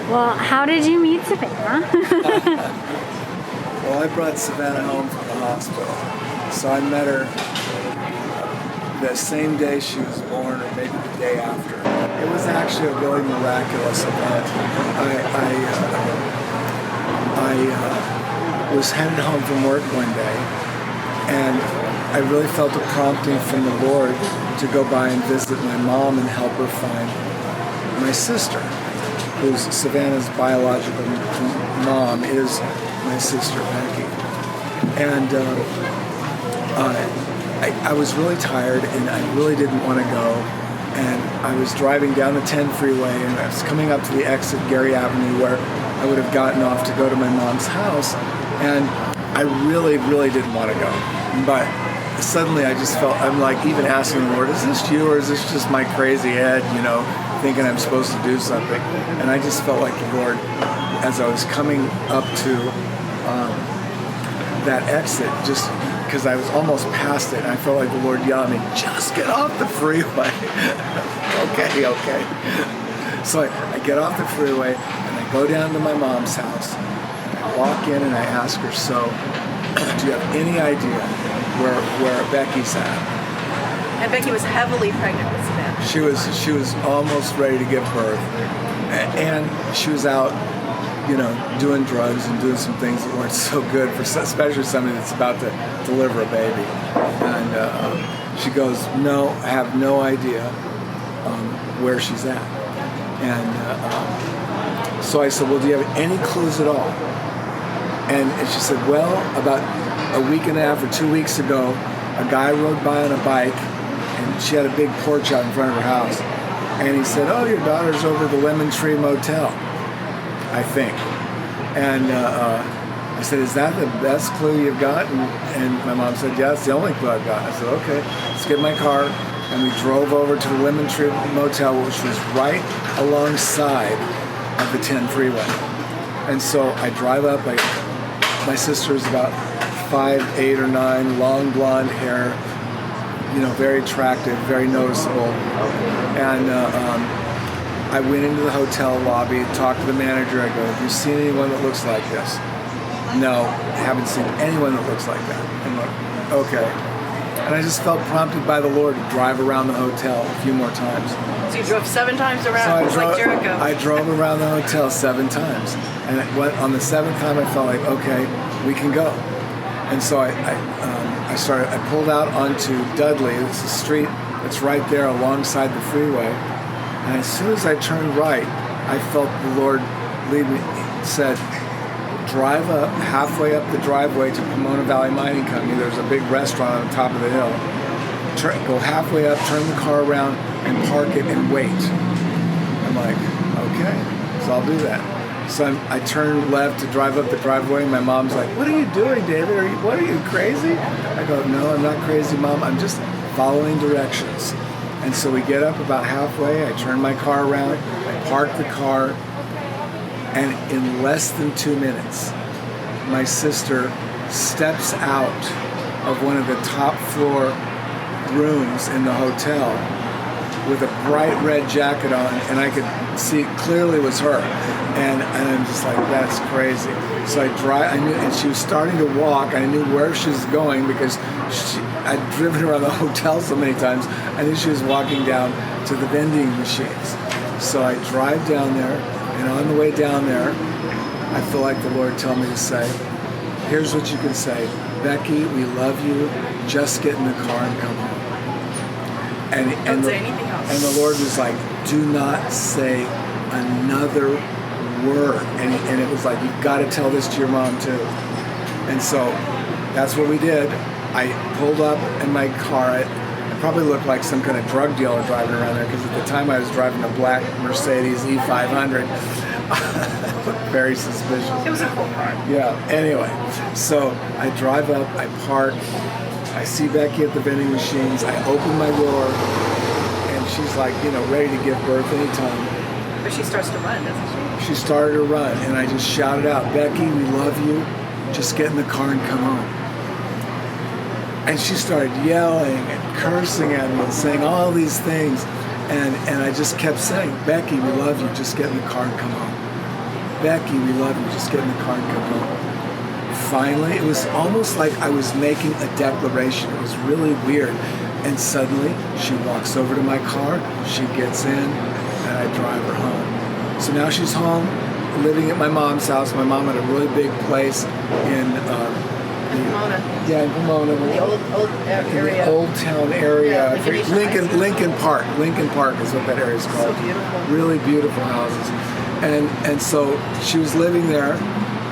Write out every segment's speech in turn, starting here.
Well, how did you meet Savannah? Well, I brought Savannah home from the hospital, so I met her the same day she was born, or maybe the day after. It was actually a really miraculous event. I was headed home from work one day, and I really felt a prompting from the Lord to go by and visit my mom and help her find my sister, who's Savannah's biological mom, is my sister Becky. And I was really tired, and I really didn't want to go. And I was driving down the 10 freeway, and I was coming up to the exit Gary Avenue where I would have gotten off to go to my mom's house. And I really, really didn't want to go. But suddenly I just felt, I'm like even asking the Lord, is this you, or is this just my crazy head, thinking I'm supposed to do something? And I just felt like the Lord, as I was coming up to that exit, just because I was almost past it, and I felt like the Lord yelled at me, just get off the freeway. okay. So I get off the freeway, and I go down to my mom's house, and I walk in, and I ask her, so, do you have any idea where Becky's at? And Becky was heavily pregnant with Savannah. She was almost ready to give birth, and she was out, doing drugs and doing some things that weren't so good for, especially somebody that's about to deliver a baby. And she goes, "No, I have no idea where she's at." And so I said, "Well, do you have any clues at all?" And she said, "Well, about a week and a half or 2 weeks ago, a guy rode by on a bike, and she had a big porch out in front of her house. And he said, 'Oh, your daughter's over at the Lemon Tree Motel, I think.' And I said, 'Is that the best clue you've got?' And my mom said, 'Yeah, it's the only clue I've got.' I said, 'Okay, let's get in my car.' And we drove over to the Lemon Tree Motel, which was right alongside of the 10 freeway. And so I drive up. My sister's about 5, 8, or 9, long blonde hair, very attractive, very noticeable. And I went into the hotel lobby, talked to the manager. I go, 'Have you seen anyone that looks like this?' 'No, I haven't seen anyone that looks like that.' I'm like, okay. And I just felt prompted by the Lord to drive around the hotel a few more times. So you drove 7 times around, just like Jericho. I drove around the hotel 7 times. And on the 7th time, I felt like, okay, we can go. And so I pulled out onto Dudley. It's a street that's right there alongside the freeway. And as soon as I turned right, I felt the Lord lead me. He said, drive up, halfway up the driveway to Pomona Valley Mining Company. There's a big restaurant on the top of the hill. Go halfway up, turn the car around, and park it and wait. I'm like, okay, so I'll do that. So I turned left to drive up the driveway, and my mom's like, "What are you doing, David? What are you, crazy?" I go, "No, I'm not crazy, Mom. I'm just following directions." And so we get up about halfway. I turn my car around. I park the car. And in less than 2 minutes, my sister steps out of one of the top floor rooms in the hotel with a bright red jacket on, and I could see it clearly was her. And I'm just like, that's crazy. So I knew, and she was starting to walk. I knew where she was going because I'd driven around the hotel so many times. I knew she was walking down to the vending machines. So I drive down there, and on the way down there, I feel like the Lord told me to say, here's what you can say: "Becky, we love you. Just get in the car and come home." Don't say anything else. And the Lord was like, do not say another word. And it was like, you've got to tell this to your mom too. And so that's what we did. I pulled up in my car. I probably looked like some kind of drug dealer driving around there, because at the time I was driving a black Mercedes E500. Very suspicious. It was a cool car. Yeah, anyway. So I drive up, I park, I see Becky at the vending machines, I open my door, and she's like, ready to give birth anytime. But she starts to run, doesn't she? She started to run, and I just shouted out, "Becky, we love you. Just get in the car and come home." And she started yelling and cursing at me and saying all these things. And I just kept saying, "Becky, we love you. Just get in the car and come home." Becky, we love you. Just get in the car and come home. Finally, it was almost like I was making a declaration. It was really weird. And suddenly, she walks over to my car, she gets in, and I drive her home. So now she's home, living at my mom's house. My mom had a really big place in Pomona. Yeah, in Pomona. The old area. The Old Town area. Yeah, Lincoln Park. Lincoln Park is what that area is called. So beautiful. Really beautiful houses. And so she was living there,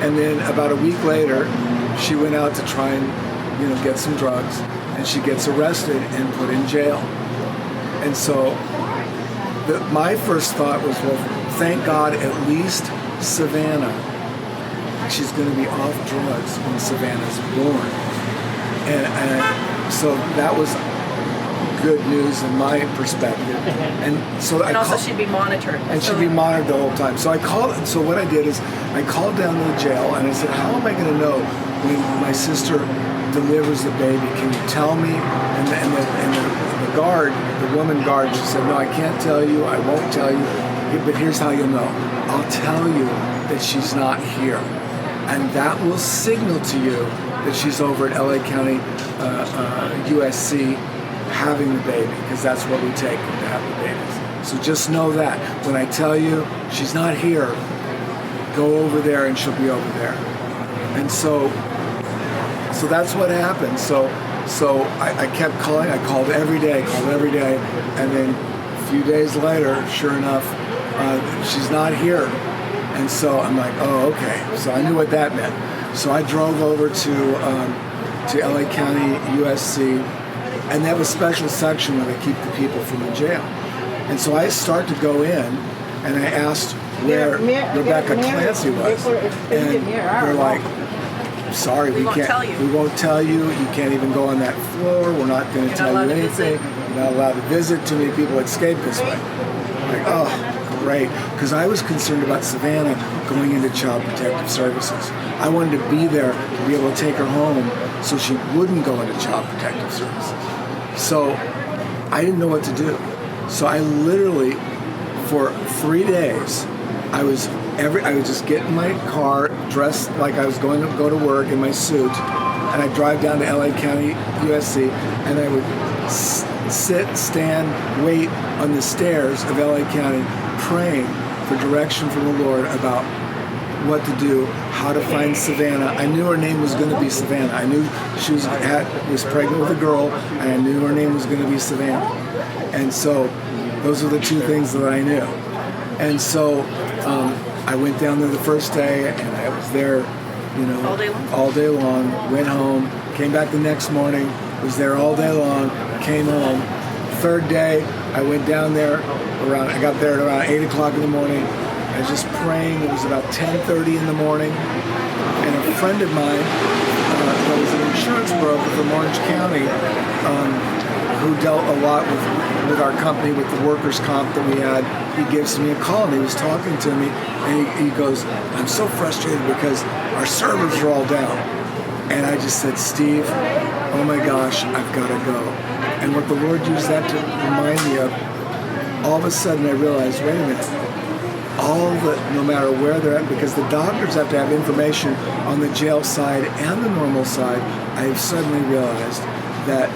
and then about a week later, she went out to try and get some drugs, and she gets arrested and put in jail. And so my first thought was, well, thank God at least Savannah, she's going to be off drugs when Savannah's born. And so that was good news in my perspective. And so And also she'd be monitored. And she'd be monitored the whole time. So I called. So what I did is I called down to the jail and I said, how am I going to know when my sister delivers the baby? Can you tell me? And the guard, the woman guard, she said, no, I can't tell you. I won't tell you. But here's how you'll know. I'll tell you that she's not here. And that will signal to you that she's over at LA County USC having the baby, because that's what we take to have the babies. So just know that. When I tell you she's not here, go over there and she'll be over there. And so that's what happened. So I kept calling. I called every day, and then a few days later, sure enough, she's not here. And so I'm like, oh, okay. So I knew what that meant. So I drove over to LA County USC, and they have a special section where they keep the people from the jail. And so I start to go in, and I asked where Rebecca Clancy was, and they're like, sorry, we can't. We won't tell you. You can't even go on that floor. We're not going to tell you anything. You're not allowed to visit. Too many people escape this way. I'm like, oh. Great, because I was concerned about Savannah going into Child Protective Services. I wanted to be there to be able to take her home so she wouldn't go into Child Protective Services. So I didn't know what to do. So I literally, for 3 days, I would just get in my car, dressed like I was going to go to work in my suit, and I'd drive down to LA County USC, and I would sit, stand, wait on the stairs of LA County, praying for direction from the Lord about what to do, how to find Savannah. I knew her name was going to be Savannah. I knew she was pregnant with a girl, and I knew her name was going to be Savannah. And so those were the two things that I knew. And so I went down there the first day, and I was there, all day long, went home, came back the next morning, was there all day long, came home. Third day, I went down there I got there at around 8 o'clock in the morning. I was just praying. It was about 10:30 in the morning. And a friend of mine that was an insurance broker from Orange County, who dealt a lot with our company, with the workers' comp that we had, he gives me a call, and he was talking to me, and he goes, I'm so frustrated because our servers are all down. And I just said, Steve, oh my gosh, I've got to go. And what the Lord used that to remind me of, all of a sudden I realized, wait a minute, no matter where they're at, because the doctors have to have information on the jail side and the normal side, I have suddenly realized that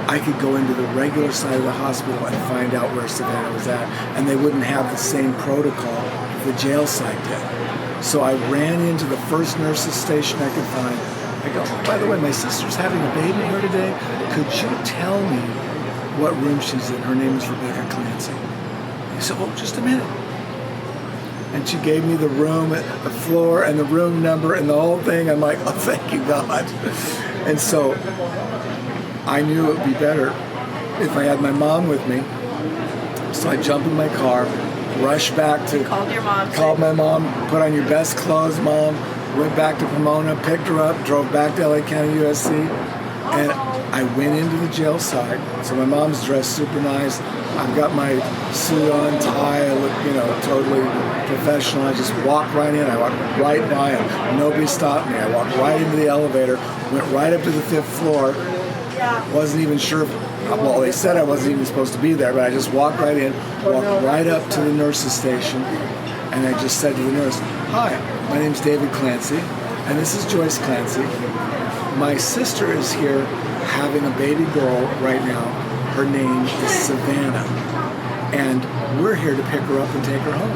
I could go into the regular side of the hospital and find out where Savannah was at, and they wouldn't have the same protocol the jail side did. So I ran into the first nurse's station I could find. I go, oh, by the way, my sister's having a baby here today. Could you tell me what room she's in? Her name is Rebecca Clancy. He said, oh, just a minute. And she gave me the room, the floor, and the room number, and the whole thing. I'm like, oh, thank you, God. And so I knew it would be better if I had my mom with me. So I jumped in my car, rushed back to... Called your mom. Called my mom, put on your best clothes, Mom. Went back to Pomona, picked her up, drove back to LA County USC, and I went into the jail side. So my mom's dressed super nice. I've got my suit on, tie. I look, totally professional. I just walked right in. I walked right by him. Nobody stopped me. I walked right into the elevator, went right up to the 5th floor. Wasn't even sure. Well, they said I wasn't even supposed to be there, but I just walked right in, walked right up to the nurse's station, and I just said to the nurse, "Hi, my name's David Clancy, and this is Joyce Clancy. My sister is here having a baby girl right now. Her name is Savannah, and we're here to pick her up and take her home."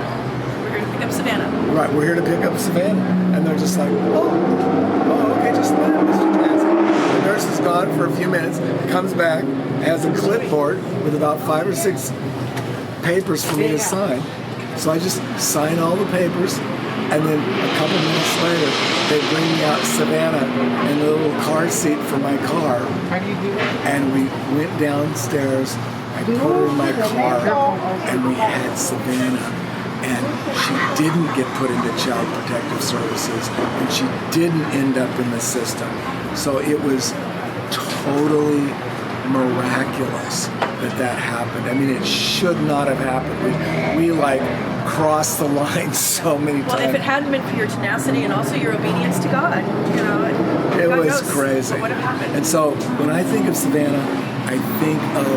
We're here to pick up Savannah. Right, we're here to pick up Savannah. And they're just like, oh, okay, just a minute, Mr. Clancy. The nurse is gone for a few minutes, comes back, has a clipboard with about 5 or 6 papers for me to sign. So I just sign all the papers, and then a couple minutes later, they bring me out Savannah in a little car seat for my car. And we went downstairs, I put her in my car, and we had Savannah. And she didn't get put into Child Protective Services, and she didn't end up in the system. So it was totally miraculous that happened. I mean, it should not have happened. We like crossed the line so many times. Well, if it hadn't been for your tenacity and also your obedience to God, it God was knows crazy. what would have happened. And so when I think of Savannah, I think of,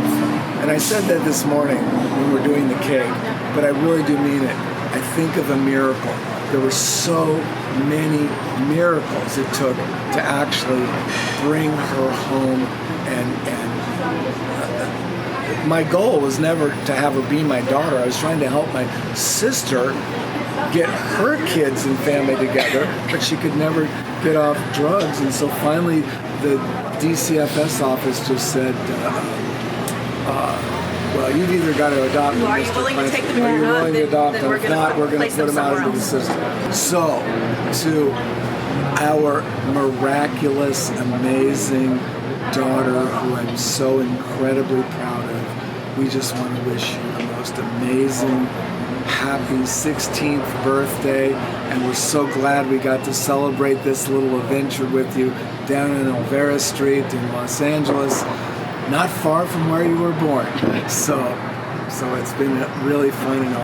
and I said that this morning when we're doing the cake, but I really do mean it. I think of a miracle. There were so many miracles it took to actually bring her home, and my goal was never to have her be my daughter. I was trying to help my sister get her kids and family together, but she could never get off drugs. And so finally the DCFS office just said, well, you've either got to adopt them, Are you Mr. willing to Clancy, take them or or you're not? willing to adopt Then them. we're If gonna not, we're going to place put them them out into the somewhere system. So, to our miraculous, amazing daughter, who I'm so incredibly proud of, we just want to wish you the most amazing, happy 16th birthday, and we're so glad we got to celebrate this little adventure with you down in Olvera Street in Los Angeles, not far from where you were born. So it's been really fun and